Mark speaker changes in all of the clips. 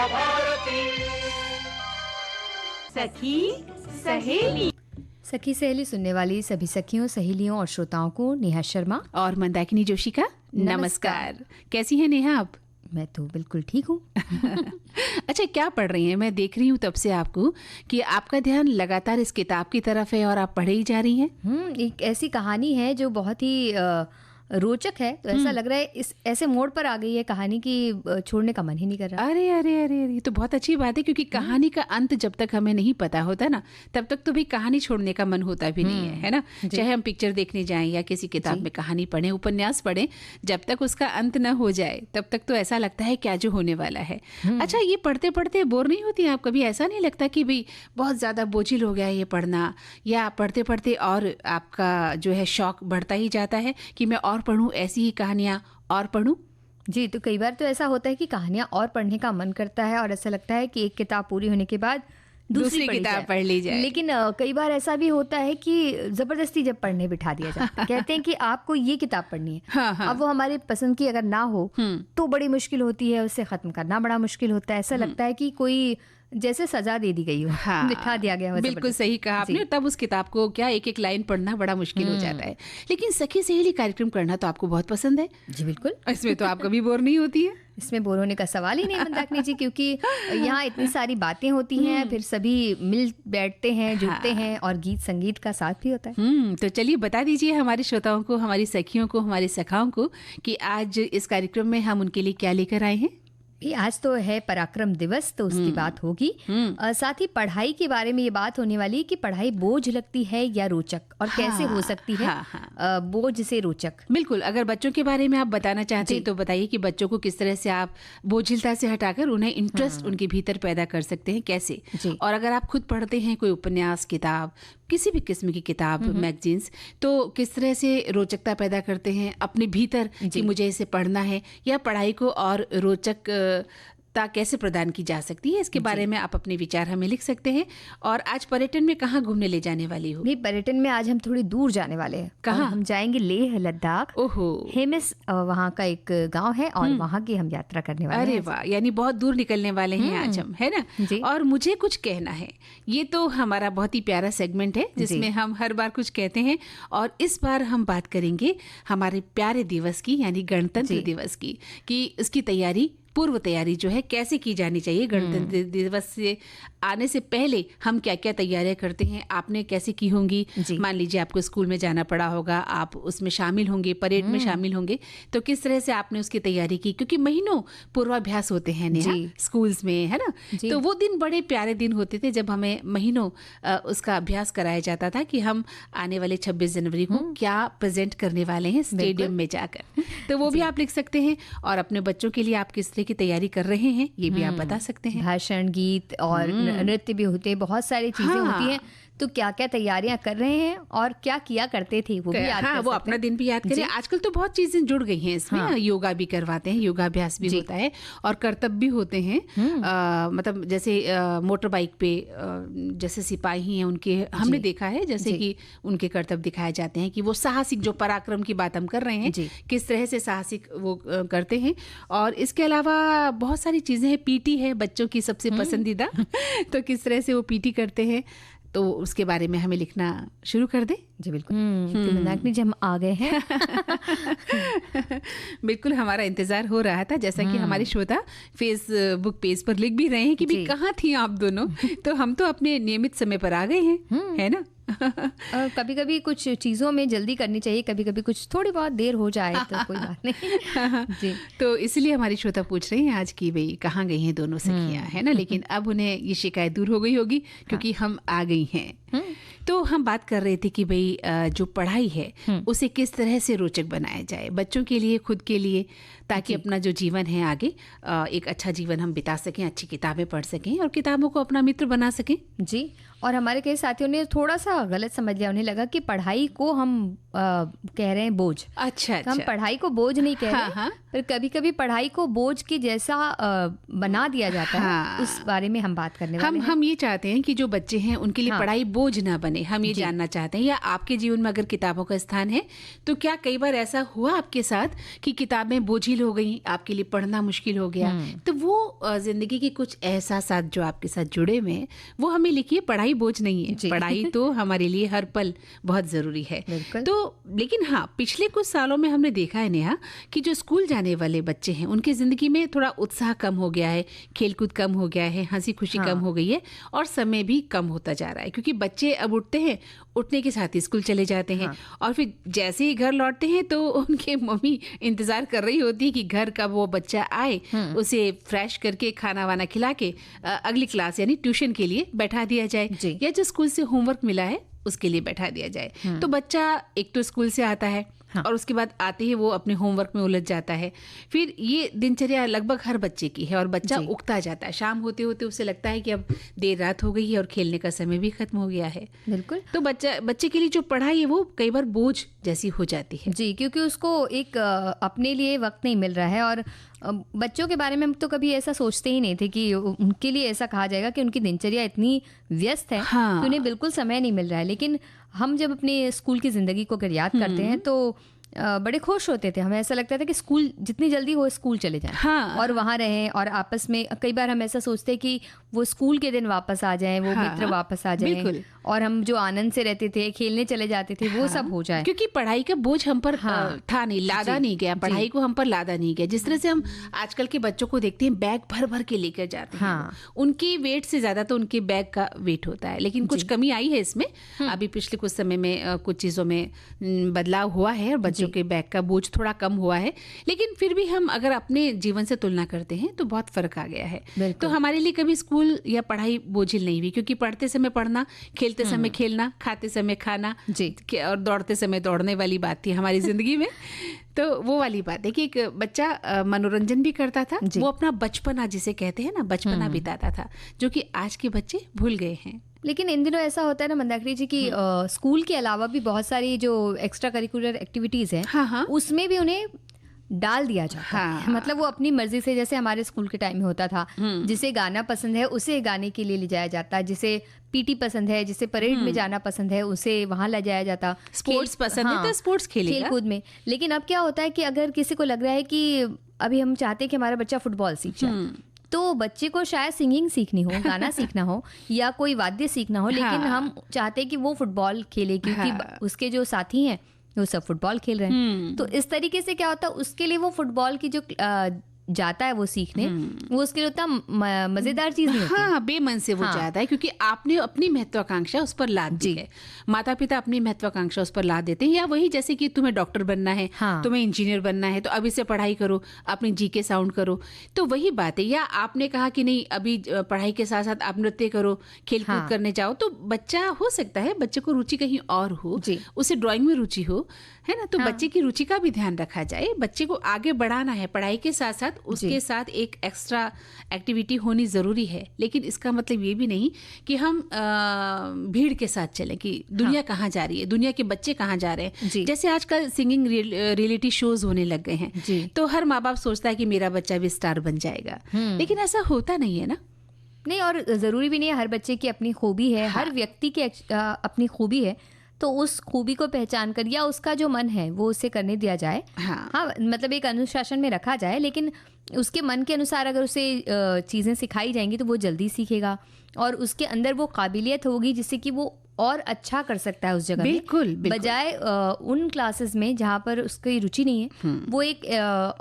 Speaker 1: भारती।
Speaker 2: सखी सहेली।
Speaker 3: सखी सहेली सुनने वाली सभी सखियों, सहेलियों और श्रोताओं को नेहा शर्मा
Speaker 2: और मंदाकिनी जोशी का नमस्कार। कैसी हैं नेहा आप?
Speaker 3: मैं तो बिल्कुल ठीक हूँ।
Speaker 2: अच्छा, क्या पढ़ रही हैं? मैं देख रही हूँ तब से आपको कि आपका ध्यान लगातार इस किताब की तरफ है और आप पढ़े ही जा रही हैं।
Speaker 3: एक ऐसी कहानी है जो बहुत ही रोचक है, तो ऐसा लग रहा है इस ऐसे मोड़ पर आ गई है कहानी की छोड़ने का मन ही नहीं कर रहा।
Speaker 2: अरे अरे अरे अरे, ये तो बहुत अच्छी बात है, क्योंकि कहानी का अंत जब तक हमें नहीं पता होता ना, तब तक तो भी कहानी छोड़ने का मन होता भी नहीं है ना। चाहे हम पिक्चर देखने जाएं या किसी किताब में कहानी पढ़ें, उपन्यास पढ़ें, जब तक उसका अंत न हो जाए तब तक तो ऐसा लगता है क्या जो होने वाला है। अच्छा, ये पढ़ते पढ़ते बोर नहीं होती आप? कभी ऐसा नहीं लगता कि भाई बहुत ज्यादा बोझिल हो गया ये पढ़ना, या पढ़ते पढ़ते और आपका जो है शौक बढ़ता ही जाता है कि मैं और पढ़ूं, ऐसी ही कहानियां और पढ़ूं?
Speaker 3: जी, तो कई बार तो ऐसा होता है कि कहानियां और पढ़ने का मन करता है और ऐसा लगता है कि एक किताब पूरी होने के बाद दूसरी
Speaker 2: किताब पढ़ ली जाए।
Speaker 3: लेकिन कई बार ऐसा भी होता है कि जबरदस्ती जब पढ़ने बिठा दिया जाता है, कहते हैं कि आपको ये किताब पढ़नी है।
Speaker 2: हाँ।
Speaker 3: अब वो हमारी पसंद की अगर ना हो तो बड़ी मुश्किल होती है, उसे खत्म करना बड़ा मुश्किल होता है। ऐसा लगता है कि कोई जैसे सजा दे दी गई हो, बिठा दिया गया हो।
Speaker 2: बिल्कुल सही कहा आपने। तब उस किताब को क्या एक एक लाइन पढ़ना बड़ा मुश्किल हो जाता है। लेकिन सखी सहेली कार्यक्रम करना तो आपको बहुत पसंद है।
Speaker 3: जी बिल्कुल।
Speaker 2: इसमें तो आप कभी बोर नहीं होती है।
Speaker 3: इसमें बोर होने का सवाल ही नहीं मंदाकिनी जी, क्योंकि यहाँ इतनी सारी बातें होती हैं, फिर सभी मिल बैठते हैं, जुड़ते हैं और गीत संगीत का साथ भी होता है।
Speaker 2: तो चलिए बता दीजिए हमारे श्रोताओं को, हमारी सखियों को, हमारे सखाओं को कि आज इस कार्यक्रम में हम उनके लिए क्या लेकर आए हैं।
Speaker 3: आज तो है पराक्रम दिवस, तो उसकी बात होगी। साथ ही पढ़ाई के बारे में ये बात होने वाली है कि पढ़ाई बोझ लगती है या रोचक, और कैसे हो सकती है बोझ से रोचक।
Speaker 2: बिल्कुल, अगर बच्चों के बारे में आप बताना चाहते हैं तो बताइए कि बच्चों को किस तरह से आप बोझिलता से हटाकर उन्हें इंटरेस्ट उनके भीतर पैदा कर सकते हैं, कैसे। और अगर आप खुद पढ़ते हैं कोई उपन्यास, किताब, किसी भी किस्म की किताब, मैगजीन्स, तो किस तरह से रोचकता पैदा करते हैं अपने भीतर कि मुझे इसे पढ़ना है, या पढ़ाई को और रोचकता कैसे प्रदान की जा सकती है, इसके बारे में आप अपने विचार हमें लिख सकते हैं। और आज पर्यटन में कहाँ घूमने ले जाने वाली हो?
Speaker 3: नहीं, पर्यटन में आज हम थोड़ी दूर जाने वाले हैं।
Speaker 2: कहाँ?
Speaker 3: हम जाएंगे लेह लद्दाख।
Speaker 2: ओहो,
Speaker 3: हेमिस वहाँ का एक गांव है और वहाँ की हम यात्रा करने वाले हैं।
Speaker 2: अरे वाह, यानी बहुत दूर निकलने वाले हैं आज हम, है ना। और मुझे कुछ कहना है, ये तो हमारा बहुत ही प्यारा सेगमेंट है जिसमें हम हर बार कुछ कहते हैं, और इस बार हम बात करेंगे हमारे प्यारे दिवस की, यानी गणतंत्र दिवस की, कि उसकी तैयारी, पूर्व तैयारी जो है कैसे की जानी चाहिए। गणतंत्र दिवस से आने से पहले हम क्या क्या तैयारियां करते हैं, आपने कैसे की होंगी। मान लीजिए आपको स्कूल में जाना पड़ा होगा, आप उसमें शामिल होंगे, परेड में शामिल होंगे, तो किस तरह से आपने उसकी तैयारी की, क्योंकि महीनों पूर्वाभ्यास होते हैं नेहा स्कूल्स में, है ना। तो वो दिन बड़े प्यारे दिन होते थे जब हमें महीनों उसका अभ्यास कराया जाता था कि हम आने वाले 26 जनवरी को क्या प्रेजेंट करने वाले हैं स्टेडियम में जाकर। तो वो भी आप लिख सकते हैं, और अपने बच्चों के लिए आप किस तरह की तैयारी कर रहे हैं ये भी आप बता सकते हैं।
Speaker 3: भाषण, गीत और नृत्य भी होते हैं, बहुत सारी चीजें होती हैं, तो क्या क्या तैयारियां कर रहे हैं और क्या किया करते थे वो भी याद कर
Speaker 2: वो अपना दिन भी याद करें। आजकल तो बहुत चीजें जुड़ गई हैं इसमें। योगा भी करवाते हैं, योगाभ्यास भी होता है, और कर्तव्य भी होते हैं। मतलब जैसे मोटर बाइक पे जैसे सिपाही हैं उनके हमने देखा है, जैसे कि उनके कर्तव्य दिखाए जाते हैं कि वो साहसिक, जो पराक्रम की बात हम कर रहे हैं, किस तरह से साहसिक वो करते हैं। और इसके अलावा बहुत सारी चीजें हैं। पीटी है बच्चों की सबसे पसंदीदा तो किस तरह से वो पीटी करते हैं, तो उसके बारे में हमें लिखना शुरू कर दे।
Speaker 3: जी बिल्कुल। मंदाकिनी जी, हम आ गए हैं।
Speaker 2: बिल्कुल, हमारा इंतजार हो रहा था, जैसा कि हमारे श्रोता फेसबुक पेज पर लिख भी रहे हैं कि भी कहाँ थी आप दोनों। तो हम तो अपने नियमित समय पर आ गए हैं, है ना।
Speaker 3: कभी कभी कुछ चीज़ों में जल्दी करनी चाहिए, कभी कभी कुछ थोड़ी बहुत देर हो जाए तो कोई बात नहीं। जी,
Speaker 2: तो इसलिए हमारी श्रोता पूछ रहे हैं आज की भाई कहाँ गई हैं दोनों सखियाँ, है ना। लेकिन अब उन्हें ये शिकायत दूर हो गई होगी क्योंकि हम आ गई हैं। तो हम बात कर रहे थे कि भाई जो पढ़ाई है उसे किस तरह से रोचक बनाया जाए बच्चों के लिए, खुद के लिए, ताकि अपना जो जीवन है आगे एक अच्छा जीवन हम बिता सकें, अच्छी किताबें पढ़ सकें और किताबों को अपना मित्र बना सकें। जी,
Speaker 3: और हमारे कई साथियों ने थोड़ा सा गलत समझ लिया, उन्हें लगा कि पढ़ाई को हम कह रहे हैं बोझ।
Speaker 2: अच्छा,
Speaker 3: हम पढ़ाई को बोझ नहीं कह रहे, पर कभी कभी पढ़ाई को बोझ के जैसा बना दिया जाता है, उस बारे में हम बात करने वाले हैं।
Speaker 2: हम ये चाहते हैं कि जो बच्चे हैं उनके लिए पढ़ाई बोझ ना बने, बने, हम ये जानना चाहते हैं। या आपके जीवन में अगर किताबों का स्थान है तो क्या कई बार ऐसा हुआ आपके साथ कि किताबें बोझिल हो गई, आपके लिए पढ़ना मुश्किल हो गया? तो वो जिंदगी के कुछ एहसासात जो आपके साथ जुड़े हुए हैं वो हमें लिखिए। पढ़ाई बोझ नहीं है, पढ़ाई तो हमारे लिए हर पल बहुत जरूरी है। तो लेकिन हाँ, पिछले कुछ सालों में हमने देखा है नेहा कि जो स्कूल जाने वाले बच्चे हैं उनकी जिंदगी में थोड़ा उत्साह कम हो गया है, खेलकूद कम हो गया है, हंसी खुशी कम हो गई है और समय भी कम होता जा रहा है। क्योंकि बच्चे अब उठते हैं, उठने के साथ ही स्कूल चले जाते हैं और फिर जैसे ही घर लौटते हैं तो उनके मम्मी इंतजार कर रही होती है कि घर का वो बच्चा आए, उसे फ्रेश करके खाना वाना खिला के अगली क्लास यानी ट्यूशन के लिए बैठा दिया जाए या जो स्कूल से होमवर्क मिला है उसके लिए बैठा दिया जाए। तो बच्चा एक तो स्कूल से आता है और उसके बाद आते ही वो अपने होमवर्क में उलझ जाता है। फिर ये दिनचर्या लगभग हर बच्चे की है और बच्चा उगता जाता है। शाम होते होते उसे लगता है कि अब देर रात हो गई है और खेलने का समय भी खत्म हो गया है।
Speaker 3: बिल्कुल।
Speaker 2: तो बच्चे के लिए जो पढ़ाई है वो कई बार बोझ जैसी हो जाती है।
Speaker 3: जी, क्योंकि उसको एक अपने लिए वक्त नहीं मिल रहा है। और बच्चों के बारे में हम तो कभी ऐसा सोचते ही नहीं थे कि उनके लिए ऐसा कहा जाएगा कि उनकी दिनचर्या इतनी व्यस्त है कि उन्हें बिल्कुल समय नहीं मिल रहा है। लेकिन हम जब अपने स्कूल की ज़िंदगी को अगर याद करते हैं तो बड़े खुश होते थे। हमें ऐसा लगता था कि स्कूल जितनी जल्दी हो स्कूल चले जाएं और वहाँ रहें और आपस में कई बार हम ऐसा सोचते हैं कि वो स्कूल के दिन वापस आ जाएं, वो मित्र वापस आ जाएं और हम जो आनंद से रहते थे, खेलने चले जाते थे, वो सब हो जाए।
Speaker 2: क्योंकि पढ़ाई का बोझ हम पर था नहीं, लादा नहीं गया, पढ़ाई को हम पर लादा नहीं गया। जिस तरह से हम आजकल के बच्चों को देखते हैं बैग भर भर के लेकर जाते हैं, उनकी वेट से ज्यादा तो उनके बैग का वेट होता है। लेकिन कुछ कमी आई है इसमें, अभी पिछले कुछ समय में कुछ चीजों में बदलाव हुआ है और बच्चों के बैग का बोझ थोड़ा कम हुआ है। लेकिन फिर भी हम अगर अपने जीवन से तुलना करते हैं तो बहुत फर्क आ गया है। तो हमारे लिए कभी स्कूल या पढ़ाई बोझिल नहीं हुई, क्योंकि पढ़ते समय पढ़ना, खेलते समय खेलना, खाते समय खाना और दौड़ते समय दौड़ने वाली बात थी हमारी जिंदगी में। तो वो वाली बात है कि एक बच्चा मनोरंजन भी करता था, वो अपना बचपना जिसे कहते हैं ना, बचपना बिताता था, जो कि आज के बच्चे भूल गए हैं।
Speaker 3: लेकिन इन दिनों ऐसा होता है ना मंदाकिनी जी कि स्कूल के अलावा भी बहुत सारी जो एक्स्ट्रा करिकुलर एक्टिविटीज हैं उसमें भी उन्हें डाल दिया जाता है। मतलब वो अपनी मर्जी से, जैसे हमारे स्कूल के टाइम में होता था, जिसे गाना पसंद है उसे गाने के लिए ले जाया जाता है, जिसे पीटी पसंद है, जिसे परेड में जाना पसंद है उसे वहां ले जाया जाता,
Speaker 2: स्पोर्ट्स पसंद है तो स्पोर्ट्स खेलेगा,
Speaker 3: खेलकूद में। लेकिन अब क्या होता है कि अगर किसी को लग रहा है कि अभी हम चाहते हैं कि हमारा बच्चा फुटबॉल सीख जाए, तो बच्चे को शायद सिंगिंग सीखनी हो, गाना सीखना हो या कोई वाद्य सीखना हो, लेकिन हम चाहते हैं कि वो फुटबॉल खेले क्योंकि उसके जो साथी हैं वो सब फुटबॉल खेल रहे हैं। तो इस तरीके से क्या होता है, उसके लिए वो फुटबॉल की जो जाता है वो सीखने, वो उसके लिए उतना मजेदार चीज नहीं होती।
Speaker 2: बेमन से वो जाता है क्योंकि आपने अपनी महत्वाकांक्षा उस पर लाद दी है। माता पिता अपनी महत्वाकांक्षा उस पर लाद देते हैं, या वही जैसे कि तुम्हें डॉक्टर बनना है, तुम्हें इंजीनियर बनना है तो अभी से पढ़ाई करो, अपनी जीके साउंड करो, तो वही बात है। या आपने कहा कि नहीं अभी पढ़ाई के साथ साथ आप नृत्य करो, खेल कूद करने जाओ, तो बच्चा हो सकता है बच्चे को रुचि कहीं और हो, उसे ड्राइंग में रुचि हो, है ना, तो बच्चे की रुचि का भी ध्यान रखा जाए। बच्चे को आगे बढ़ाना है पढ़ाई के साथ साथ, उसके साथ एक एक्स्ट्रा एक्टिविटी होनी जरूरी है। लेकिन इसका मतलब ये भी नहीं कि हम भीड़ के साथ चलें कि दुनिया कहाँ जा रही है, दुनिया के बच्चे कहाँ जा रहे हैं। जैसे आजकल सिंगिंग रियलिटी शोज होने लग गए हैं, तो हर माँ बाप सोचता है कि मेरा बच्चा भी स्टार बन जाएगा, लेकिन ऐसा होता नहीं है ना।
Speaker 3: नहीं, और जरूरी भी नहीं है। हर बच्चे की अपनी खूबी है, हर व्यक्ति की अपनी खूबी है, तो उस खूबी को पहचान कर या उसका जो मन है वो उसे करने दिया जाए। मतलब एक अनुशासन में रखा जाए, लेकिन उसके मन के अनुसार अगर उसे चीज़ें सिखाई जाएंगी तो वो जल्दी सीखेगा और उसके अंदर वो काबिलियत होगी जिससे कि वो और अच्छा कर सकता है उस जगह में,
Speaker 2: बिल्कुल।
Speaker 3: बजाय उन क्लासेस में जहाँ पर उसकी रुचि नहीं है, वो एक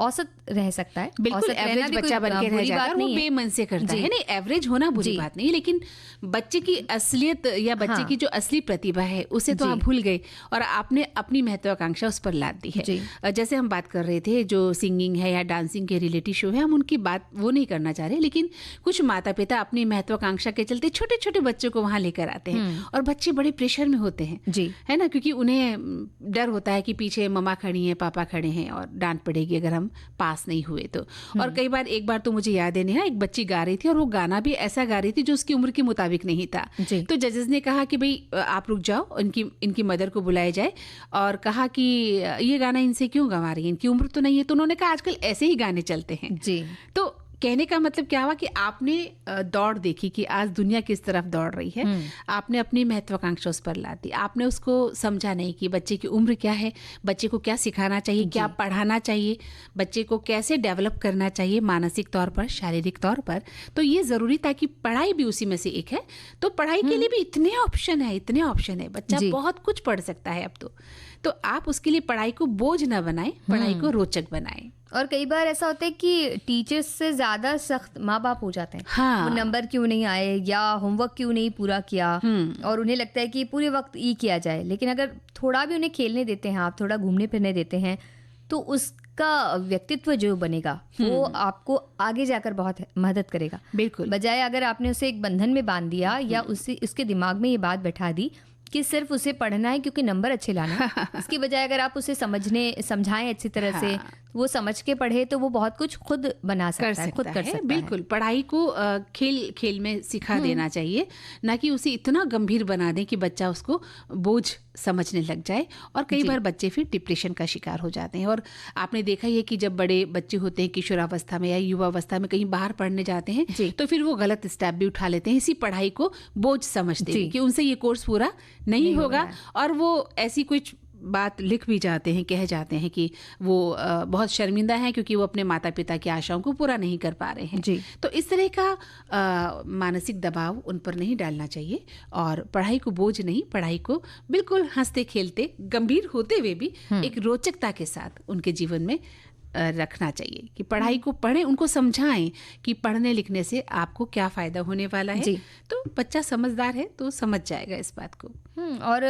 Speaker 3: औसत रह सकता है।
Speaker 2: बिल्कुल एवरेज बच्चा बन के रह जाता है, वो बेमन से करता है। नहीं, एवरेज होना बुरी बात नहीं, लेकिन बच्चे की असलियत या बच्चे की जो असली प्रतिभा है उसे तो आप भूल गए और आपने अपनी महत्वाकांक्षा उस पर लाद दी है। जैसे हम बात कर रहे थे जो सिंगिंग है या डांसिंग के रिलेटिव शो है, हम उनकी बात वो नहीं करना चाह रहे, लेकिन कुछ माता पिता अपनी महत्वाकांक्षा के चलते छोटे छोटे बच्चों को वहां लेकर आते हैं और बच्चे बड़े प्रेशर में होते हैं, है ना, क्योंकि उन्हें डर होता है कि पीछे मम्मा खड़ी हैं, पापा खड़े हैं और डांट पड़ेगी अगर हम पास नहीं हुए तो। और कई बार, एक बार तो मुझे याद है नेहा, एक बच्ची गा रही थी और वो गाना भी ऐसा गा रही थी जो उसकी उम्र के मुताबिक नहीं था। तो जजेस ने कहा कि भाई आप रुक जाओ, इनकी मदर को बुलाया जाए और कहा कि ये गाना इनसे क्यों गवा रही है, इनकी उम्र तो नहीं है। तो उन्होंने कहा आजकल ऐसे ही गाने चलते हैं। तो कहने का मतलब क्या हुआ कि आपने दौड़ देखी कि आज दुनिया किस तरफ दौड़ रही है, आपने अपनी महत्वाकांक्षा उस पर ला दी, आपने उसको समझा नहीं कि बच्चे की उम्र क्या है, बच्चे को क्या सिखाना चाहिए, क्या पढ़ाना चाहिए, बच्चे को कैसे डेवलप करना चाहिए मानसिक तौर पर, शारीरिक तौर पर। तो ये ज़रूरी था कि पढ़ाई भी उसी में से एक है। तो पढ़ाई के लिए भी इतने ऑप्शन है, बच्चा बहुत कुछ पढ़ सकता है अब तो आप उसके लिए पढ़ाई को बोझ न बनाएं, पढ़ाई को रोचक बनाएं।
Speaker 3: और कई बार ऐसा होता है कि टीचर्स से ज्यादा सख्त माँ बाप हो जाते हैं।
Speaker 2: हाँ।
Speaker 3: वो नंबर क्यों नहीं आए या होमवर्क क्यों नहीं पूरा किया, और उन्हें लगता है कि पूरे वक्त ये किया जाए। लेकिन अगर थोड़ा भी उन्हें खेलने देते हैं आप, थोड़ा घूमने फिरने देते हैं, तो उसका व्यक्तित्व जो बनेगा वो आपको आगे जाकर बहुत मदद करेगा।
Speaker 2: बिल्कुल।
Speaker 3: बजाय अगर आपने उसे एक बंधन में बांध दिया या उसके दिमाग में ये बात बैठा दी कि सिर्फ उसे पढ़ना है क्योंकि नंबर अच्छे लाना है, इसकी बजाय अगर आप उसे समझाएं अच्छी तरह से, वो समझ के पढ़े तो वो बहुत कुछ खुद बना सकता है, खुद कर सकता है।
Speaker 2: बिल्कुल। पढ़ाई को खेल खेल में सिखा देना चाहिए, ना कि उसे इतना गंभीर बना दें कि बच्चा उसको बोझ समझने लग जाए। और कई बार बच्चे फिर डिप्रेशन का शिकार हो जाते हैं। और आपने देखा ही है कि जब बड़े बच्चे होते हैं किशोरावस्था में या युवावस्था में कहीं बाहर पढ़ने जाते हैं तो फिर वो गलत स्टेप भी उठा लेते हैं, इसी पढ़ाई को बोझ समझते हैं कि उनसे ये कोर्स पूरा नहीं होगा। और वो ऐसी कुछ बात लिख भी जाते हैं, कह जाते हैं कि वो बहुत शर्मिंदा हैं क्योंकि वो अपने माता पिता की आशाओं को पूरा नहीं कर पा रहे हैं। तो इस तरह का मानसिक दबाव उन पर नहीं डालना चाहिए। और पढ़ाई को बोझ नहीं, पढ़ाई को बिल्कुल हंसते खेलते, गंभीर होते हुए भी एक रोचकता के साथ उनके जीवन में रखना चाहिए कि पढ़ाई को पढ़ें, उनको समझाएं कि पढ़ने लिखने से आपको क्या फ़ायदा होने वाला है। तो बच्चा समझदार है तो समझ जाएगा इस बात को।
Speaker 3: और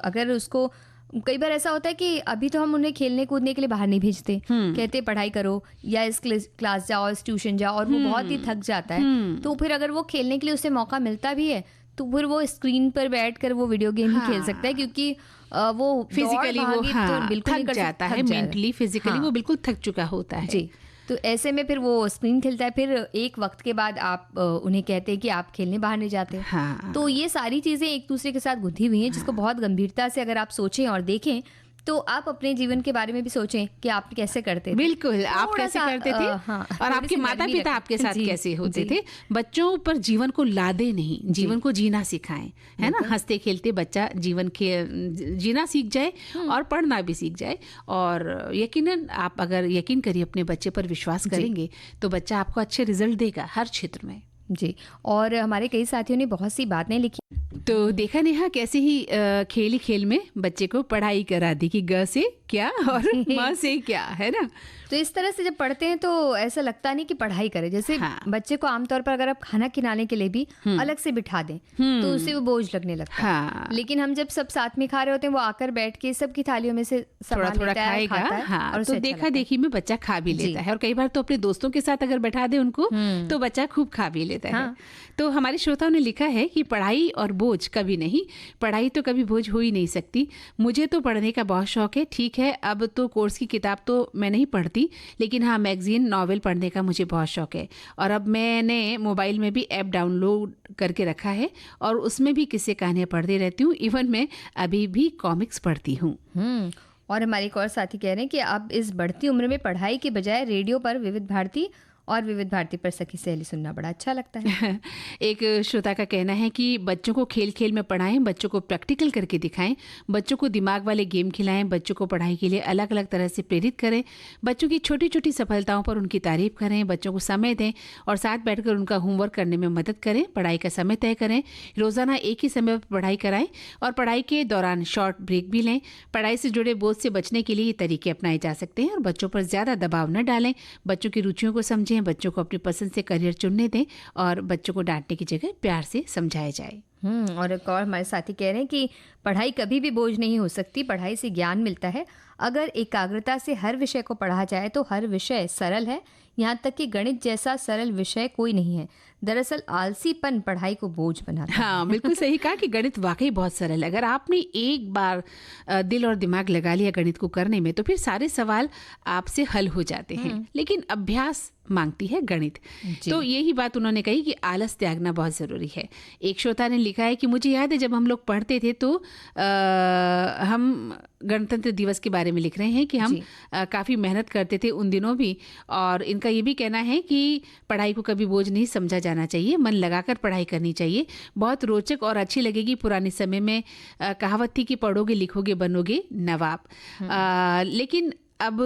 Speaker 3: अगर उसको, कई बार ऐसा होता है कि अभी तो हम उन्हें खेलने कूदने के लिए बाहर नहीं भेजते, कहते पढ़ाई करो या इस क्लास जाओ, इस ट्यूशन जाओ, और वो बहुत ही थक जाता है। तो फिर अगर वो खेलने के लिए उसे मौका मिलता भी है तो फिर वो स्क्रीन पर बैठकर वो वीडियो गेम ही खेल सकता है, क्योंकि वो
Speaker 2: फिजिकली वो
Speaker 3: तो बिल्कुल
Speaker 2: थक जाता है, मेंटली फिजिकली वो बिल्कुल थक चुका होता है।
Speaker 3: जी। तो ऐसे में फिर वो स्क्रीन खेलता है, फिर एक वक्त के बाद आप उन्हें कहते हैं कि आप खेलने बाहर नहीं जाते। तो ये सारी चीज़ें एक दूसरे के साथ गुंथी हुई हैं, जिसको बहुत गंभीरता से अगर आप सोचें और देखें तो आप अपने जीवन के बारे में भी सोचें कि आप कैसे करते थे।
Speaker 2: बिल्कुल, आप कैसे करते थे और आपके माता पिता आपके साथ कैसे होते थे। बच्चों पर जीवन को लादे नहीं, जीवन को जीना सिखाएं, है ना। हंसते खेलते बच्चा जीवन के जीना सीख जाए और पढ़ना भी सीख जाए। और यकीनन आप अगर यकीन करिए, अपने बच्चे पर विश्वास करेंगे तो बच्चा आपको अच्छे रिजल्ट देगा हर क्षेत्र में।
Speaker 3: जी। और हमारे कई साथियों ने बहुत सी बातें लिखी,
Speaker 2: तो देखा नेहा कैसे ही खेल ही खेल में बच्चे को पढ़ाई करा दी कि ग से क्या और म से क्या, है ना।
Speaker 3: तो इस तरह से जब पढ़ते हैं तो ऐसा लगता नहीं कि पढ़ाई करें। जैसे बच्चे को आमतौर पर अगर आप खाना खिलाने के लिए भी अलग से बिठा दें तो उसे वो बोझ लगने लगता है। लेकिन हम जब सब साथ में खा रहे होते हैं, वो आकर बैठ के सबकी थालियों में से
Speaker 2: थोड़ा थोड़ा खाएगा। और तो देखा देखी में बच्चा खा भी लेता है। और कई बार तो अपने दोस्तों के साथ अगर बैठा दे उनको तो बच्चा खूब खा भी लेता है। तो हमारे श्रोताओं ने लिखा है कि पढ़ाई और बोझ कभी नहीं, पढ़ाई तो कभी बोझ हो ही नहीं सकती। मुझे तो पढ़ने का बहुत शौक है। ठीक है, अब तो कोर्स की किताब तो मैं नहीं पढ़ती, लेकिन हाँ, मैगजीन नॉवेल पढ़ने का मुझे बहुत शौक है। और अब मैंने मोबाइल में भी ऐप डाउनलोड करके रखा है और उसमें भी किस्से कहानियाँ पढ़ती रहती हूँ। इवन मैं अभी भी कॉमिक्स पढ़ती हूँ।
Speaker 3: और हमारे एक और साथी कह रहे हैं कि अब इस बढ़ती उम्र में पढ़ाई के बजाय रेडियो पर विविध भारती और विविध भारती पर सखी सहेली सुनना बड़ा अच्छा लगता है।
Speaker 2: एक श्रोता का कहना है कि बच्चों को खेल खेल में पढ़ाएं, बच्चों को प्रैक्टिकल करके दिखाएं, बच्चों को दिमाग वाले गेम खिलाएं, बच्चों को पढ़ाई के लिए अलग अलग तरह से प्रेरित करें, बच्चों की छोटी छोटी सफलताओं पर उनकी तारीफ करें, बच्चों को समय दें और साथ बैठकर उनका होमवर्क करने में मदद करें। पढ़ाई का समय तय करें, रोज़ाना एक ही समय पर पढ़ाई कराएं और पढ़ाई के दौरान शॉर्ट ब्रेक भी लें। पढ़ाई से जुड़े बोझ से बचने के लिए ये तरीके अपनाए जा सकते हैं और बच्चों पर ज़्यादा दबाव न डालें। बच्चों की रुचियों को समझें, बच्चों को अपनी पसंद से करियर चुनने दें और बच्चों को डांटने की जगह प्यार से समझाया जाए।
Speaker 3: और एक और हमारे साथी कह रहे हैं कि पढ़ाई कभी भी बोझ नहीं हो सकती, पढ़ाई से ज्ञान मिलता है। अगर एकाग्रता से हर विषय को पढ़ा जाए तो हर विषय सरल है, यहाँ तक कि गणित जैसा सरल विषय कोई नहीं है। दरअसल आलसीपन पढ़ाई को बोझ बनाता है।
Speaker 2: हाँ, बिल्कुल सही कहा कि गणित वाकई बहुत सरल है। अगर आपने एक बार दिल और दिमाग लगा लिया गणित को करने में तो फिर सारे सवाल आपसे हल हो जाते हैं। लेकिन अभ्यास मांगती है गणित। तो यही बात उन्होंने कही कि आलस त्यागना बहुत ज़रूरी है। एक श्रोता ने लिखा है कि मुझे याद है जब हम लोग पढ़ते थे तो हम गणतंत्र दिवस के बारे में लिख रहे हैं कि हम काफ़ी मेहनत करते थे उन दिनों भी, और इनका उनका ये भी कहना है कि पढ़ाई को कभी बोझ नहीं समझा जाना चाहिए, मन लगाकर पढ़ाई करनी चाहिए। बहुत रोचक और अच्छी लगेगी। पुराने समय में कहावत थी कि पढ़ोगे लिखोगे बनोगे नवाब। लेकिन अब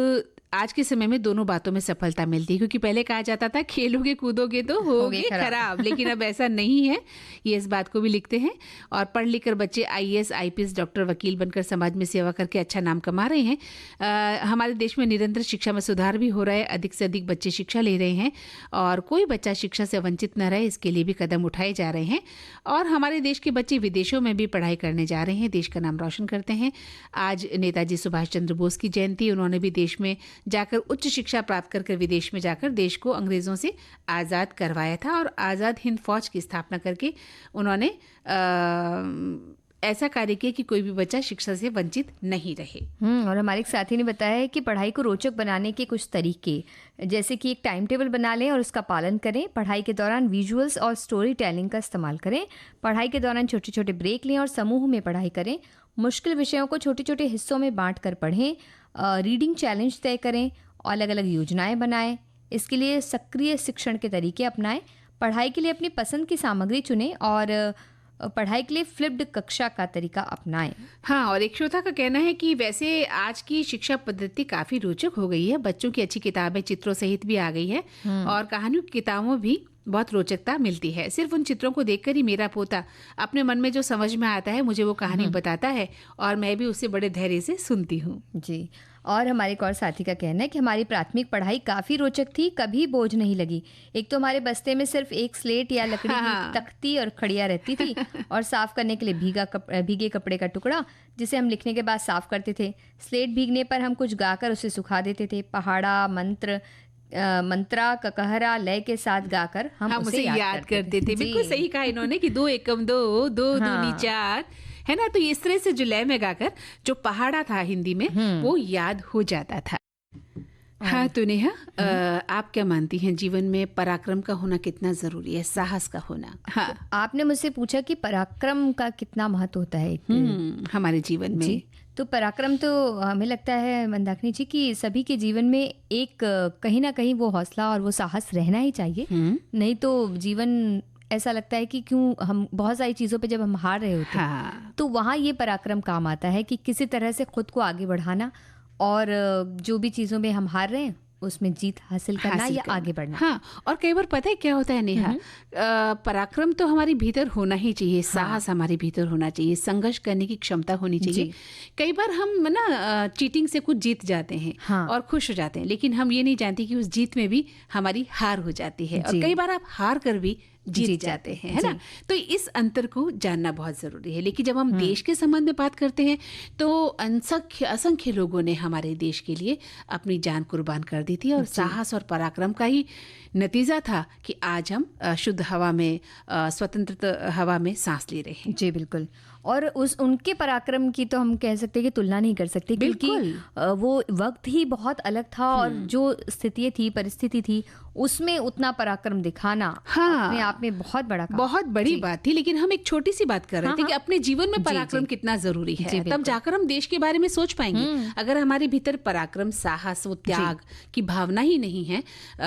Speaker 2: आज के समय में दोनों बातों में सफलता मिलती है, क्योंकि पहले कहा जाता था खेलोगे कूदोगे तो होगे खराब, लेकिन अब ऐसा नहीं है। ये इस बात को भी लिखते हैं। और पढ़ लिख कर बच्चे IAS, IPS, डॉक्टर, वकील बनकर समाज में सेवा करके अच्छा नाम कमा रहे हैं। हमारे देश में निरंतर शिक्षा में सुधार भी हो रहा है। अधिक से अधिक बच्चे शिक्षा ले रहे हैं और कोई बच्चा शिक्षा से वंचित न रहे, इसके लिए भी कदम उठाए जा रहे हैं। और हमारे देश के बच्चे विदेशों में भी पढ़ाई करने जा रहे हैं, देश का नाम रोशन करते हैं। आज नेताजी सुभाष चंद्र बोस की जयंती। उन्होंने भी देश में जाकर उच्च शिक्षा प्राप्त कर विदेश में जाकर देश को अंग्रेजों से आज़ाद करवाया था और आज़ाद हिंद फौज की स्थापना करके उन्होंने ऐसा कार्य किया कि कोई भी बच्चा शिक्षा से वंचित नहीं रहे।
Speaker 3: और हमारे एक साथी ने बताया है कि पढ़ाई को रोचक बनाने के कुछ तरीके, जैसे कि एक टाइम टेबल बना लें और उसका पालन करें। पढ़ाई के दौरान विजुअल्स और स्टोरी टेलिंग का इस्तेमाल करें। पढ़ाई के दौरान छोटे छोटे ब्रेक लें और समूह में पढ़ाई करें। मुश्किल विषयों को छोटे छोटे हिस्सों में बांट कर पढ़ें। रीडिंग चैलेंज तय करें और अलग अलग योजनाएं बनाएं। इसके लिए सक्रिय शिक्षण के तरीके अपनाएं। पढ़ाई के लिए अपनी पसंद की सामग्री चुनें और पढ़ाई के लिए फ्लिप्ड कक्षा का तरीका अपनाएं।
Speaker 2: हाँ, और एक श्रोता का कहना है कि वैसे आज की शिक्षा पद्धति काफ़ी रोचक हो गई है। बच्चों की अच्छी किताबें चित्रों सहित भी आ गई है और कहानियों की किताबों भी बहुत रोचकता मिलती है। सिर्फ उन चित्रों को देखकर ही मेरा पोता अपने मन में जो समझ में आता है मुझे वो कहानी बताता है और मैं भी उसे बड़े धैर्य से सुनती हूँ।
Speaker 3: जी, और हमारे एक और साथी का कहना है कि हमारी प्राथमिक पढ़ाई काफ़ी रोचक थी, कभी बोझ नहीं लगी। एक तो हमारे बस्ते में सिर्फ एक स्लेट या लकड़ी की तख्ती और खड़िया रहती थी और साफ़ करने के लिए भीगे कपड़े का टुकड़ा, जिसे हम लिखने के बाद साफ़ करते थे। स्लेट भीगने पर हम कुछ गाकर उसे सुखा देते थे। पहाड़ा, मंत्रा, ककहरा लय के साथ गाकर हम उसे याद करते थे।
Speaker 2: बिल्कुल सही कहा इन्होंने कि 2 एकम 2, 2 दूनी 4, है ना। तो इस तरह से जो लय में गाकर जो पहाड़ा था हिंदी में वो याद हो जाता था। हाँ, तो नेहा, आप क्या मानती हैं जीवन में पराक्रम का होना कितना जरूरी है, साहस का होना?
Speaker 3: हाँ, आपने मुझसे पूछा कि पराक्रम का कितना महत्व होता है
Speaker 2: हमारे जीवन में।
Speaker 3: तो पराक्रम तो हमें लगता है मंदाकिनी जी कि सभी के जीवन में एक कहीं ना कहीं वो हौसला और वो साहस रहना ही चाहिए। नहीं तो जीवन ऐसा लगता है कि क्यों हम बहुत सारी चीज़ों पे जब हम हार रहे होते हैं तो वहाँ ये पराक्रम काम आता है कि किसी तरह से खुद को आगे बढ़ाना और जो भी चीज़ों में हम हार रहे हैं उसमें जीत हासिल करना या आगे बढ़ना।
Speaker 2: हाँ, और कई बार पता है क्या होता है नेहा, पराक्रम तो हमारे भीतर होना ही चाहिए, साहस हमारे भीतर होना चाहिए, संघर्ष करने की क्षमता होनी चाहिए। कई बार हम ना चीटिंग से कुछ जीत जाते हैं और खुश हो जाते हैं, लेकिन हम ये नहीं जानते कि उस जीत में भी हमारी हार हो जाती है और कई बार आप हार कर भी जीत जाते हैं, है ना। तो इस अंतर को जानना बहुत ज़रूरी है। लेकिन जब हम देश के संबंध में बात करते हैं तो असंख्य लोगों ने हमारे देश के लिए अपनी जान कुर्बान कर दी थी और साहस और पराक्रम का ही नतीजा था कि आज हम शुद्ध हवा में, स्वतंत्र हवा में सांस ले रहे हैं।
Speaker 3: जी बिल्कुल। और उनके पराक्रम की तो हम कह सकते हैं कि तुलना नहीं कर सकते, क्योंकि वो वक्त ही बहुत अलग था और जो स्थिति थी, परिस्थिति थी, उसमें उतना पराक्रम दिखाना अपने आप में बहुत बड़ी
Speaker 2: बात थी। लेकिन हम एक छोटी सी बात कर रहे थे कि अपने जीवन में पराक्रम कितना जरूरी है, तब जाकर हम देश के बारे में सोच पाएंगे। अगर हमारे भीतर पराक्रम, साहस, वो त्याग की भावना ही नहीं है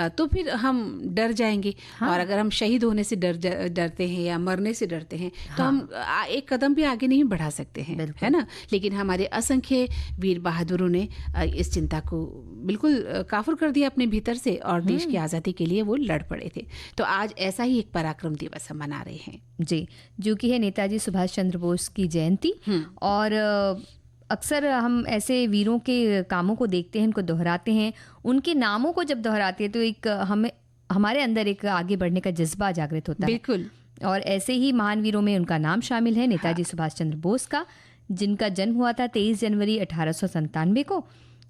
Speaker 2: तो फिर हम डर जाएंगे। और अगर हम शहीद होने से डरते हैं या मरने से डरते हैं तो हम एक कदम भी आगे नहीं बढ़ा सकते हैं, है ना। लेकिन हमारे असंख्य वीर बहादुरों ने इस चिंता को बिल्कुल काफुर कर दिया अपने भीतर से और देश की आज़ादी के लिए वो लड़ पड़े थे। तो आज ऐसा ही एक पराक्रम दिवस हम मना रहे हैं
Speaker 3: जी, जो कि है नेताजी सुभाष चंद्र बोस की जयंती। और अक्सर हम ऐसे वीरों के कामों को देखते हैं, उनको दोहराते हैं। उनके नामों को जब दोहराते हैं तो एक हमारे अंदर एक आगे बढ़ने का जज्बा जागृत होता है।
Speaker 2: बिल्कुल।
Speaker 3: और ऐसे ही महान वीरों में उनका नाम शामिल है, नेताजी सुभाष चंद्र बोस का, जिनका जन्म हुआ था 23 जनवरी 1897 को।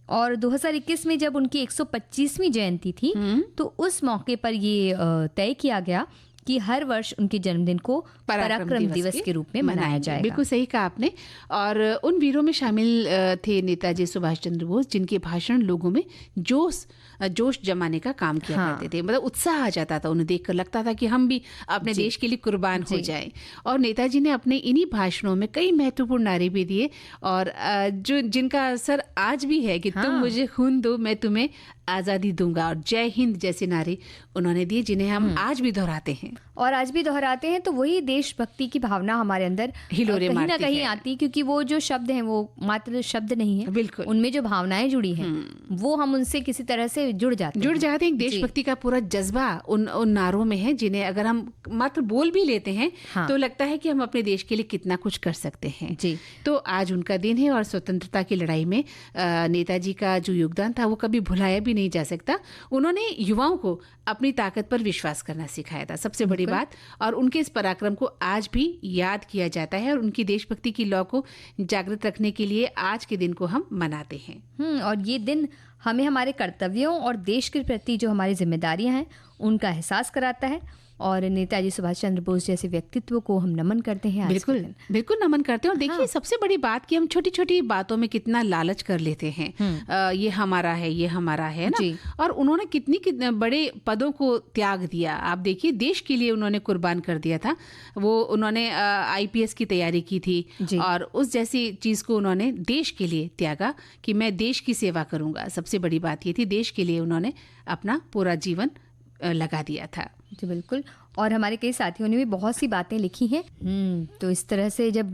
Speaker 3: और 2021 में जब उनकी 125वीं जयंती थी तो उस मौके पर ये तय किया गया कि हर वर्ष उनके जन्मदिन को पराक्रम दिवस के रूप में मनाया जाएगा।
Speaker 2: बिल्कुल सही कहा आपने। और उन वीरों में शामिल थे नेताजी सुभाष चंद्र बोस, जिनके भाषण लोगों में जोश जमाने का काम किया करते थे। मतलब उत्साह आ जाता था उन्हें देखकर, लगता था कि हम भी अपने देश के लिए कुर्बान हो जाएं। और नेताजी ने अपने इन्हीं भाषणों में कई महत्वपूर्ण नारे भी दिए, और जो जिनका असर आज भी है कि तुम मुझे खून दो मैं तुम्हें आज़ादी दूंगा, और जय हिंद जैसे नारे उन्होंने दिए, जिन्हें हम आज भी दोहराते हैं।
Speaker 3: और आज भी दोहराते हैं तो वही देशभक्ति की भावना हमारे अंदर
Speaker 2: हिलोरे
Speaker 3: कहीं ना कहीं आती, क्योंकि वो जो शब्द हैं वो मात्र शब्द नहीं है,
Speaker 2: बिल्कुल
Speaker 3: उनमें जो भावनाएं जुड़ी हैं वो हम उनसे किसी तरह से जुड़ जाते हैं।
Speaker 2: देशभक्ति का पूरा जज्बा उन नारों में है, जिन्हें अगर हम मात्र बोल भी लेते हैं तो लगता है कि हम अपने देश के लिए कितना कुछ कर सकते हैं। तो आज उनका दिन है, और स्वतंत्रता की लड़ाई में नेताजी का जो योगदान था वो कभी भुलाया भी नहीं जा सकता। उन्होंने युवाओं को अपनी ताकत पर विश्वास करना सिखाया था, सबसे बड़ी बात। और उनके इस पराक्रम को आज भी याद किया जाता है, और उनकी देशभक्ति की लौ को जागृत रखने के लिए आज के दिन को हम मनाते हैं।
Speaker 3: और ये दिन हमें हमारे कर्तव्यों और देश के प्रति जो हमारी जिम्मेदारियां हैं उनका एहसास कराता है, और नेताजी सुभाष चंद्र बोस जैसे व्यक्तित्व को हम नमन करते हैं।
Speaker 2: बिल्कुल नमन करते हैं। और देखिए सबसे बड़ी बात कि हम छोटी छोटी बातों में कितना लालच कर लेते हैं। ये हमारा है, ये हमारा है ना। और उन्होंने कितने बड़े पदों को त्याग दिया। आप देखिए देश के लिए उन्होंने कुर्बान कर दिया था। वो उन्होंने IPS की तैयारी की थी, और उस जैसी चीज को उन्होंने देश के लिए त्यागा कि मैं देश की सेवा करूंगा। सबसे बड़ी बात ये थी, देश के लिए उन्होंने अपना पूरा जीवन लगा दिया था।
Speaker 3: जी बिल्कुल। और हमारे कई साथियों ने भी बहुत सी बातें लिखी हैं। तो इस तरह से जब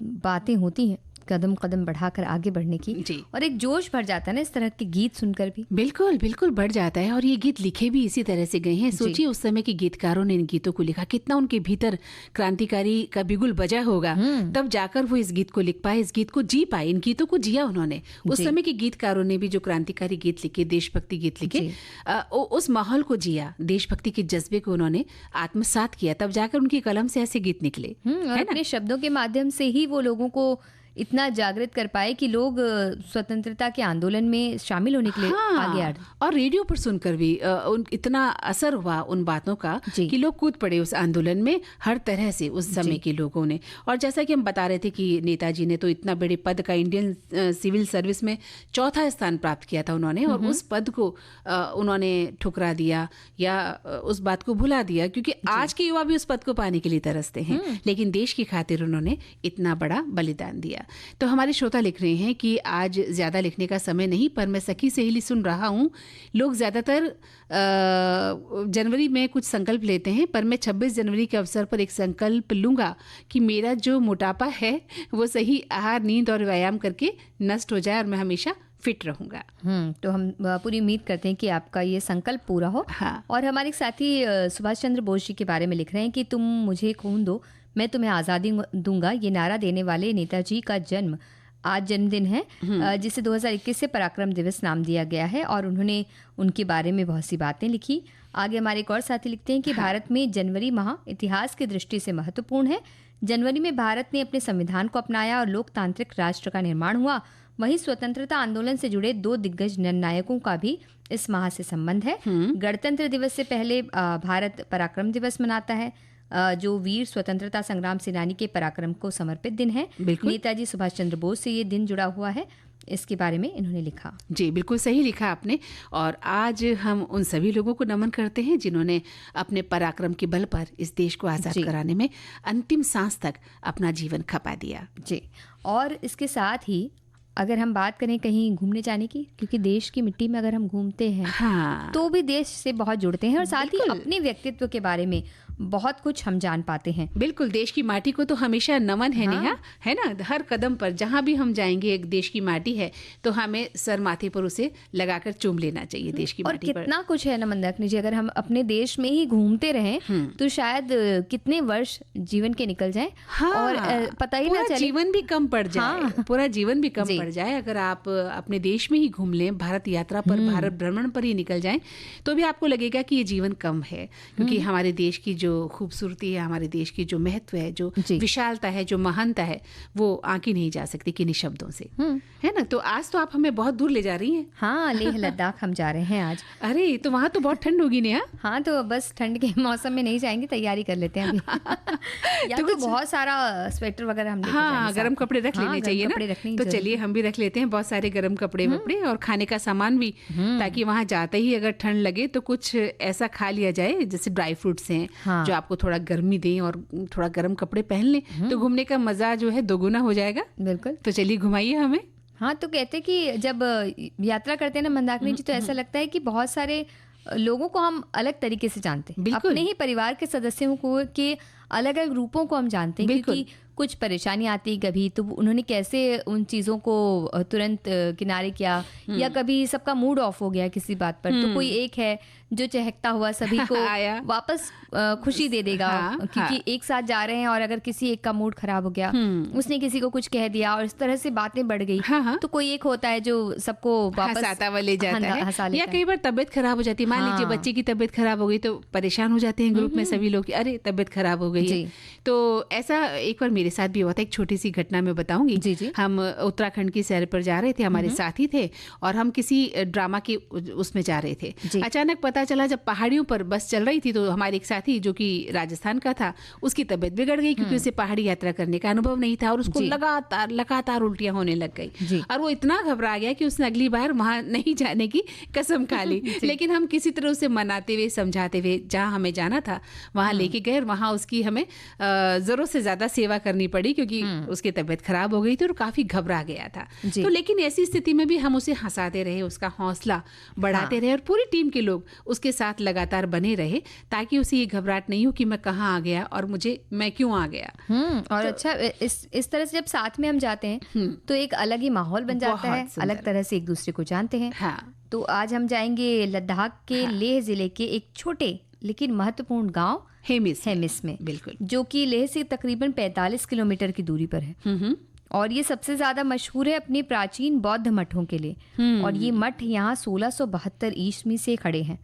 Speaker 3: बातें होती हैं कदम कदम बढ़ाकर आगे बढ़ने की, और एक जोश भर जाता है ना इस तरह के गीत सुनकर भी।
Speaker 2: बिल्कुल बढ़ जाता है। और ये गीत लिखे भी इसी तरह से गए हैं। सोचिए उस समय के गीतकारों ने इन गीतों को लिखा, कितना उनके भीतर क्रांतिकारी का बिगुल बजा होगा, तब जाकर वो इस गीत को लिख पाए, इस गीत को जी पाए। इन गीतों को जिया उन्होंने। उस समय के गीतकारों ने भी जो क्रांतिकारी गीत लिखे, देशभक्ति गीत लिखे, उस माहौल को जिया, देशभक्ति के जज्बे को उन्होंने आत्मसात किया, तब जाकर उनकी कलम से ऐसे गीत निकले।
Speaker 3: अपने शब्दों के माध्यम से ही वो लोगों को इतना जागृत कर पाए कि लोग स्वतंत्रता के आंदोलन में शामिल होने के लिए आगे आ रहे।
Speaker 2: और रेडियो पर सुनकर भी इतना असर हुआ उन बातों का कि लोग कूद पड़े उस आंदोलन में, हर तरह से उस समय के लोगों ने। और जैसा कि हम बता रहे थे कि नेताजी ने तो इतना बड़े पद का, इंडियन सिविल सर्विस में 4था स्थान प्राप्त किया था उन्होंने, और उस पद को उन्होंने ठुकरा दिया या उस बात को भुला दिया, क्योंकि आज के युवा भी उस पद को पाने के लिए तरसते हैं, लेकिन देश की खातिर उन्होंने इतना बड़ा बलिदान दिया। तो हमारे श्रोता लिख रहे हैं कि आज ज्यादा लिखने का समय नहीं, पर मैं सखी सहेली सुन रहा हूँ। लोग ज्यादातर जनवरी में कुछ संकल्प लेते हैं, पर मैं 26 जनवरी के अवसर पर एक संकल्प लूंगा कि मेरा जो मोटापा है वो सही आहार, नींद और व्यायाम करके नष्ट हो जाए, और मैं हमेशा फिट रहूंगा।
Speaker 3: तो हम पूरी उम्मीद करते हैं कि आपका ये संकल्प पूरा हो। और हमारे एक साथी सुभाष चंद्र बोस जी के बारे में लिख रहे हैं कि तुम मुझे खून दो मैं तुम्हें आज़ादी दूंगा। ये नारा देने वाले नेताजी का आज जन्मदिन है, जिसे 2021 से पराक्रम दिवस नाम दिया गया है, और उन्होंने उनके बारे में बहुत सी बातें लिखी। आगे हमारे एक और साथी लिखते हैं कि भारत में जनवरी माह इतिहास की दृष्टि से महत्वपूर्ण है। जनवरी में भारत ने अपने संविधान को अपनाया और लोकतांत्रिक राष्ट्र का निर्माण हुआ। वहीं स्वतंत्रता आंदोलन से जुड़े 2 दिग्गज जननायकों का भी इस माह से संबंध है। गणतंत्र दिवस से पहले भारत पराक्रम दिवस मनाता है, जो वीर स्वतंत्रता संग्राम सेनानी के पराक्रम को समर्पित दिन है। नेताजी सुभाष चंद्र बोस से ये दिन जुड़ा हुआ है, इसके बारे में इन्होंने लिखा।
Speaker 2: जी बिल्कुल सही लिखा आपने। और आज हम उन सभी लोगों को नमन करते हैं जिन्होंने अपने पराक्रम के बल पर इस देश को आज़ाद कराने में अंतिम सांस तक अपना जीवन खपा दिया।
Speaker 3: जी। और इसके साथ ही अगर हम बात करें कहीं घूमने जाने की, क्योंकि देश की मिट्टी में अगर हम घूमते हैं तो भी देश से बहुत जुड़ते हैं, और साथ ही अपने व्यक्तित्व के बारे में बहुत कुछ हम जान पाते हैं।
Speaker 2: बिल्कुल, देश की माटी को तो हमेशा नमन है। नेहा, है ना। हर कदम पर जहाँ भी हम जाएंगे एक देश की माटी है, तो हमें सर माथे पर उसे लगाकर चूम लेना चाहिए देश की माटी पर।
Speaker 3: कितना कुछ है ना मंदाकिनी जी, अगर हम अपने देश में ही घूमते रहें तो शायद कितने वर्ष जीवन के निकल जाएं और पता ही ना चले,
Speaker 2: जीवन भी कम पड़ जाए। पूरा जीवन भी कम पड़ जाए अगर आप अपने देश में ही घूम लें, भारत यात्रा पर, भारत भ्रमण पर ही निकल जाएं, तो भी आपको लगेगा कि ये जीवन कम है, क्योंकि हमारे देश की जो खूबसूरती है, हमारे देश की जो महत्व है, जो विशालता है, जो महानता है, वो आंकी नहीं जा सकती किन्हीं शब्दों से, है ना। तो आज तो आप हमें बहुत दूर ले जा रही हैं।
Speaker 3: हाँ, लेह लद्दाख हम जा रहे हैं आज।
Speaker 2: अरे, तो वहाँ तो बहुत ठंड होगी ना।
Speaker 3: हाँ, तो बस ठंड के मौसम में नहीं जाएंगे, तैयारी कर लेते हैं अभी। या तो बहुत सारा स्वेटर वगैरह हम,
Speaker 2: हाँ, गर्म कपड़े रख लेने चाहिए ना। तो चलिए हम भी रख लेते हैं बहुत सारे गर्म कपड़े वपड़े और खाने का सामान भी, ताकि वहाँ जाते ही अगर ठंड लगे तो कुछ ऐसा खा लिया जाए जैसे ड्राई फ्रूट्स हैं, जो आपको थोड़ा गर्मी दें और थोड़ा गर्म कपड़े पहन लें, तो घूमने का मजा जो है दोगुना हो जाएगा।
Speaker 3: बिल्कुल।
Speaker 2: तो चलिए घुमाइए हमें।
Speaker 3: हाँ, तो कहते हैं कि जब यात्रा करते हैं ना मंदाकिनी जी, तो ऐसा लगता है कि बहुत सारे लोगों को हम अलग तरीके से जानते हैं, अपने ही परिवार के सदस्यों को के अलग अलग रूपों को हम जानते हैं, क्योंकि कुछ परेशानी आती कभी तो उन्होंने कैसे उन चीज़ों को तुरंत किनारे किया, या कभी सबका मूड ऑफ हो गया किसी बात पर, तो कोई एक है जो चहकता हुआ सभी को वापस खुशी दे देगा। क्योंकि एक साथ जा रहे हैं और अगर किसी एक का मूड खराब हो गया, उसने किसी को कुछ कह दिया और इस तरह से बातें बढ़ गई, तो कोई एक होता है जो सबको वापस
Speaker 2: हंसाता हुआ ले जाता है। या कई बार तबीयत खराब हो जाती है, मान लीजिए बच्चे की तबीयत खराब हो गई तो परेशान हो जाते हैं ग्रुप में सभी लोग, अरे तबीयत खराब हो गई है। तो ऐसा एक बार मेरे साथ भी हुआ था। एक छोटी सी घटना मैं बताऊंगी। हम उत्तराखंड की सैर पर जा रहे थे, हमारे साथी थे और हम किसी ड्रामा के उसमें जा रहे थे। अचानक पता चला जब पहाड़ियों पर बस चल रही थी तो हमारे एक साथी जो कि राजस्थान का था, उसकी तबीयत बिगड़ गई क्योंकि उसे पहाड़ी यात्रा करने का अनुभव नहीं था और उसको लगातार उल्टियां होने लग गई और वो इतना घबरा गया कि उसने अगली बार वहां नहीं जाने की कसम खा ली। लेकिन हम किसी तरह उसे मनाते हुए समझाते हुए जहाँ हमें जाना था वहां लेके गए और वहां उसकी हमें जरूरत से ज्यादा सेवा करनी पड़ी क्योंकि उसकी तबीयत खराब हो गई थी और काफी घबरा गया था। तो लेकिन ऐसी स्थिति में भी हम उसे हंसाते रहे, उसका हौसला बढ़ाते रहे और पूरी टीम के लोग उसके साथ लगातार बने रहे ताकि उसे ये घबराहट नहीं हो कि मैं कहाँ आ गया और मैं क्यों आ गया।
Speaker 3: और तो, अच्छा इस तरह से जब साथ में हम जाते हैं तो एक अलग ही माहौल बन जाता है, अलग तरह से एक दूसरे को जानते हैं। तो आज हम जाएंगे लद्दाख के लेह जिले के एक छोटे लेकिन महत्वपूर्ण गांव हेमिस में, बिल्कुल, जो कि लेह से तकरीबन 45 किलोमीटर की दूरी पर है। और ये सबसे ज्यादा मशहूर है अपने प्राचीन बौद्ध मठों के लिए। और ये मठ यहाँ 1672 ईस्वी से खड़े हैं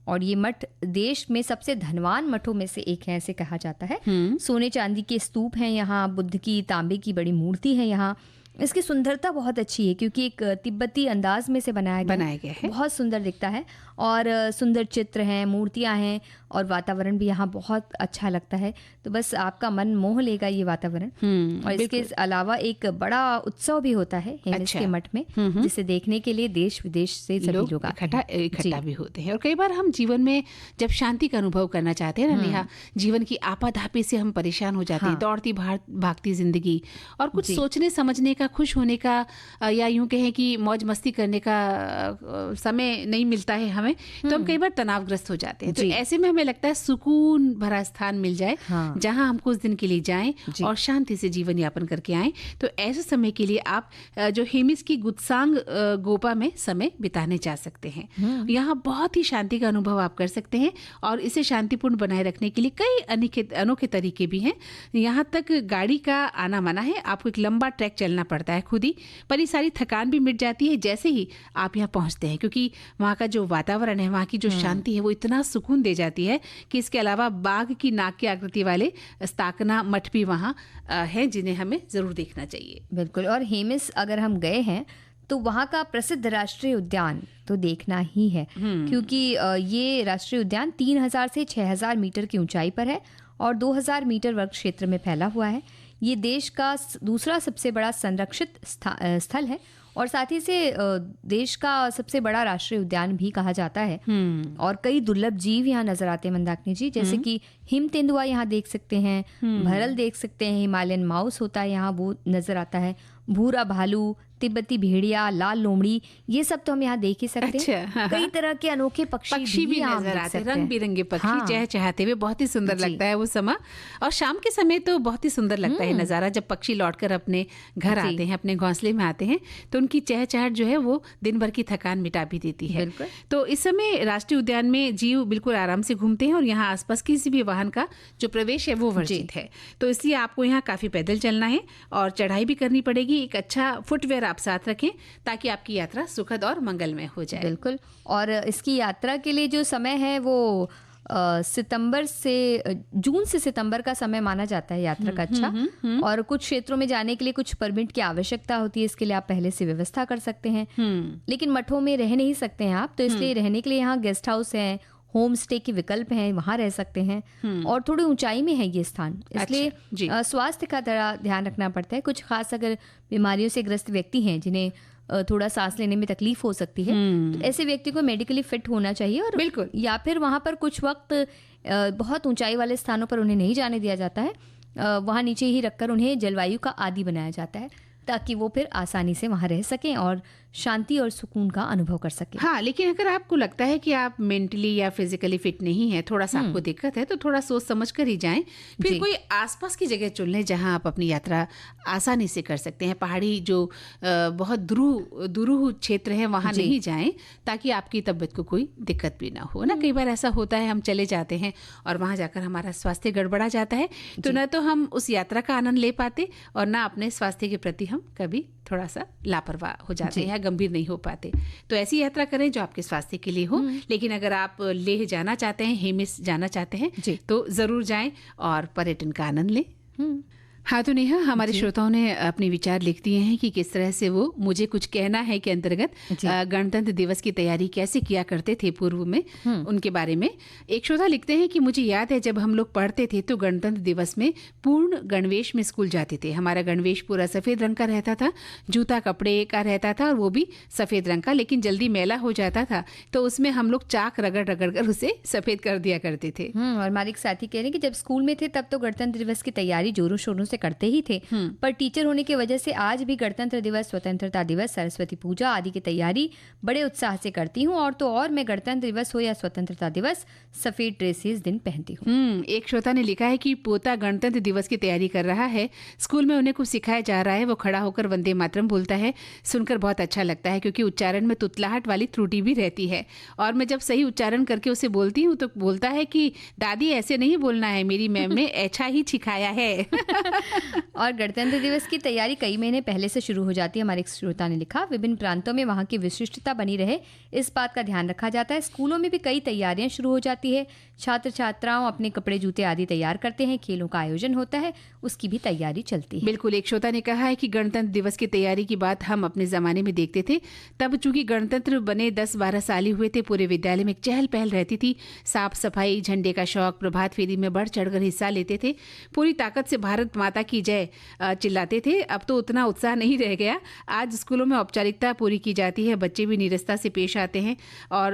Speaker 3: और ये मठ देश में सबसे धनवान मठों में से एक है, ऐसे कहा जाता है। सोने चांदी के स्तूप हैं यहाँ, बुद्ध की तांबे की बड़ी मूर्ति है यहाँ। इसकी सुंदरता बहुत अच्छी है क्योंकि एक तिब्बती अंदाज में से बनाया गया है, बहुत सुंदर दिखता है और सुंदर चित्र हैं, मूर्तियां हैं और वातावरण भी यहाँ बहुत अच्छा लगता है। तो बस आपका मन मोह लेगा ये वातावरण। और इसके अलावा एक बड़ा उत्सव भी होता है हेमिस के मठ में, जिसे देखने के लिए देश विदेश से सभी लोग
Speaker 2: इकट्ठा भी होते हैं। और कई बार हम जीवन में जब शांति का अनुभव करना चाहते हैं ना नेहा, जीवन की आपाधापी से हम परेशान हो जाते हैं, दौड़ती भागती जिंदगी और कुछ सोचने समझने का, खुश होने का या यूं कहें कि मौज मस्ती करने का समय नहीं मिलता है हमें, तो हम कई बार तनावग्रस्त हो जाते हैं। तो ऐसे में हमें लगता है सुकून भरा स्थान मिल जाए जहां हम कुछ दिन के लिए जाएं और शांति से जीवन यापन करके आएं। तो ऐसे समय के लिए आप जो हेमिस की गुत्सांग गोपा में समय बिताने जा सकते हैं। यहाँ बहुत ही शांति का अनुभव आप कर सकते हैं और इसे शांतिपूर्ण बनाए रखने के लिए कई अनोखे तरीके भी हैं। यहाँ तक गाड़ी का आना मना है, आपको एक लंबा ट्रैक चलना पड़ता है खुद ही, पर ये सारी थकान भी मिट जाती है जैसे ही आप यहाँ पहुँचते हैं, क्योंकि वहाँ का जो वातावरण है, वहाँ की जो शांति है वो इतना सुकून दे जाती है कि इसके अलावा बाघ की नाक की आकृति वाले स्ताकना मठ भी वहाँ हैं जिन्हें हमें जरूर देखना चाहिए।
Speaker 3: बिल्कुल। और हेमिस अगर हम गए हैं तो वहाँ का प्रसिद्ध राष्ट्रीय उद्यान तो देखना ही है, क्योंकि ये राष्ट्रीय उद्यान 3000 से 6000 मीटर की ऊंचाई पर है और 2000 मीटर वर्ग क्षेत्र में फैला हुआ है। ये देश का दूसरा सबसे बड़ा संरक्षित स्थल है और साथ ही से देश का सबसे बड़ा राष्ट्रीय उद्यान भी कहा जाता है। और कई दुर्लभ जीव यहाँ नजर आते हैं मंदाकिनी जी, जैसे कि हिम तेंदुआ यहाँ देख सकते हैं, भरल देख सकते हैं, हिमालयन माउस होता है यहाँ, वो नजर आता है, भूरा भालू, तिब्बती भेड़िया, लाल लोमड़ी, ये सब तो हम यहाँ देख ही सकते हैं। कई तरह के अनोखे पक्षी भी नजर आते हैं,
Speaker 2: रंग बिरंगे पक्षी चहचहाते हुए, बहुत ही सुंदर लगता है वो समय। और शाम के समय तो बहुत ही सुंदर लगता है नज़ारा, जब पक्षी लौटकर अपने घर आते हैं, अपने घोंसले में आते हैं, तो उनकी चहचहाट जो है वो दिन भर की थकान मिटा भी देती है। तो इस समय राष्ट्रीय उद्यान में जीव बिल्कुल आराम से घूमते हैं और यहाँ आसपास किसी भी वाहन का जो प्रवेश है वो वर्जित है। तो इसलिए आपको यहाँ काफ़ी पैदल चलना है और चढ़ाई भी करनी पड़ेगी। एक अच्छा फुटवेयर आप साथ रखें ताकि आपकी यात्रा सुखद और मंगलमय हो जाए।
Speaker 3: बिल्कुल। और इसकी यात्रा के लिए जो समय है वो जून से सितंबर का समय माना जाता है यात्रा का अच्छा। और कुछ क्षेत्रों में जाने के लिए कुछ परमिट की आवश्यकता होती है, इसके लिए आप पहले से व्यवस्था कर सकते हैं। लेकिन मठों में रह नहीं सकते हैं आप, तो इसलिए रहने के लिए यहाँ गेस्ट हाउस है, होम स्टे के विकल्प हैं, वहाँ रह सकते हैं। और थोड़ी ऊंचाई में है ये स्थान, इसलिए स्वास्थ्य का ध्यान रखना पड़ता है। कुछ खास अगर बीमारियों से ग्रस्त व्यक्ति हैं जिन्हें थोड़ा सांस लेने में तकलीफ हो सकती है, तो ऐसे व्यक्ति को मेडिकली फिट होना चाहिए। और
Speaker 2: बिल्कुल,
Speaker 3: या फिर वहाँ पर कुछ वक्त बहुत ऊंचाई वाले स्थानों पर उन्हें नहीं जाने दिया जाता है, वहाँ नीचे ही रखकर उन्हें जलवायु का आदी बनाया जाता है ताकि वो फिर आसानी से वहाँ रह सकें और शांति और सुकून का अनुभव कर सकें।
Speaker 2: हाँ, लेकिन अगर आपको लगता है कि आप मेंटली या फिजिकली फिट नहीं है, थोड़ा सा आपको दिक्कत है, तो थोड़ा सोच समझ कर ही जाएं। फिर कोई आसपास की जगह चुन लें जहाँ आप अपनी यात्रा आसानी से कर सकते हैं। पहाड़ी जो बहुत दुरूह क्षेत्र है वहाँ नहीं जाएं, ताकि आपकी तबीयत को कोई दिक्कत भी ना हो ना। कई बार ऐसा होता है, हम चले जाते हैं और वहाँ जाकर हमारा स्वास्थ्य गड़बड़ा जाता है, तो न तो हम उस यात्रा का आनंद ले पाते और ना अपने स्वास्थ्य के प्रति हम कभी थोड़ा सा लापरवाह हो जाते हैं या गंभीर नहीं हो पाते। तो ऐसी यात्रा करें जो आपके स्वास्थ्य के लिए हो। लेकिन अगर आप लेह जाना चाहते हैं, हेमिस जाना चाहते हैं, तो ज़रूर जाएं और पर्यटन का आनंद लें। हाँ, तो नेहा, हमारे श्रोताओं ने अपने विचार लिख दिए हैं कि किस तरह से वो मुझे कुछ कहना है के अंतर्गत गणतंत्र दिवस की तैयारी कैसे किया करते थे पूर्व में, उनके बारे में। एक श्रोता लिखते हैं कि मुझे याद है जब हम लोग पढ़ते थे तो गणतंत्र दिवस में पूर्ण गणवेश में स्कूल जाते थे। हमारा गणवेश पूरा सफ़ेद रंग का रहता था, जूता कपड़े का रहता था और वो भी सफ़ेद रंग का, लेकिन जल्दी मैला हो जाता था तो उसमें हम लोग चाक रगड़ रगड़ कर उसे सफ़ेद कर दिया करते थे।
Speaker 3: और हमारे एक साथी कह रहे हैं कि जब स्कूल में थे तब तो गणतंत्र दिवस की तैयारी जोरों शोरों से करते ही थे, पर टीचर होने की वजह से आज भी गणतंत्र दिवस, स्वतंत्रता दिवस, सरस्वती पूजा आदि की तैयारी बड़े उत्साह से करती हूँ। और तो और मैं गणतंत्र दिवस हो या स्वतंत्रता दिवस सफेद ड्रेस इस दिन पहनती हूँ।
Speaker 2: एक श्रोता ने लिखा है कि पोता गणतंत्र दिवस की तैयारी कर रहा है, स्कूल में उन्हें कुछ सिखाया जा रहा है, वो खड़ा होकर वंदे मातरम बोलता है, सुनकर बहुत अच्छा लगता है क्योंकि उच्चारण में तुतलाहट वाली त्रुटि भी रहती है। और मैं जब सही उच्चारण करके उसे बोलती हूँ तो बोलता है कि दादी ऐसे नहीं बोलना है, मेरी मैम ने अच्छा ही सिखाया है।
Speaker 3: और गणतंत्र दिवस की तैयारी कई महीने पहले से शुरू हो जाती है। हमारे एक श्रोता ने लिखा, विभिन्न प्रांतों में वहाँ की विशिष्टता बनी रहे इस बात का ध्यान रखा जाता है। स्कूलों में भी कई तैयारियां शुरू हो जाती है, छात्र छात्राओं अपने कपड़े जूते आदि तैयार करते हैं, खेलों का आयोजन होता है, उसकी भी तैयारी चलती है।
Speaker 2: बिल्कुल, एक श्रोता ने कहा है कि गणतंत्र दिवस की तैयारी की बात हम अपने ज़माने में देखते थे, तब चूंकि गणतंत्र बने 10-12 साल ही हुए थे, पूरे विद्यालय में चहल पहल रहती थी, साफ सफाई, झंडे का शौक, प्रभात फेरी में बढ़ चढ़कर हिस्सा लेते थे, पूरी ताकत से भारत माता की जय चिल्लाते थे। अब तो उतना उत्साह नहीं रह गया। आज स्कूलों में औपचारिकता पूरी की जाती है, बच्चे भी निरस्ता से पेश आते हैं और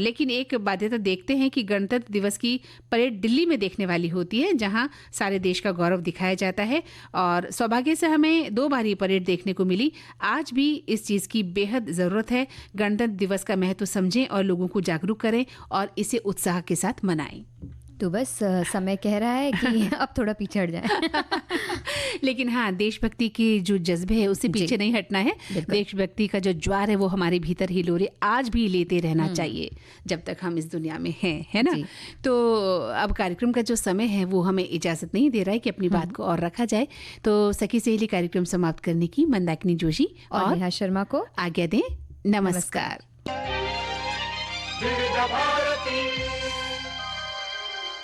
Speaker 2: लेकिन एक बाध्यता देखते हैं कि गणतंत्र दिवस की परेड दिल्ली में देखने वाली होती है, जहां सारे देश का गौरव दिखाया जाता है। और सौभाग्य से हमें 2 बार ये परेड देखने को मिली। आज भी इस चीज़ की बेहद ज़रूरत है। गणतंत्र दिवस का महत्व समझें और लोगों को जागरूक करें और इसे उत्साह के साथ मनाएं।
Speaker 3: तो बस समय कह रहा है कि अब थोड़ा पीछे हट जाए।
Speaker 2: लेकिन हाँ, देशभक्ति की जो जज्बे है उससे पीछे नहीं हटना है। देशभक्ति का जो ज्वार है वो हमारे भीतर ही लोरे आज भी लेते रहना चाहिए जब तक हम इस दुनिया में हैं, है ना। तो अब कार्यक्रम का जो समय है वो हमें इजाज़त नहीं दे रहा है कि अपनी बात को और रखा जाए। तो सखी सहेली कार्यक्रम समाप्त करने की मंदाकिनी जोशी और
Speaker 3: नेहा शर्मा को
Speaker 2: आज्ञा दें। नमस्कार।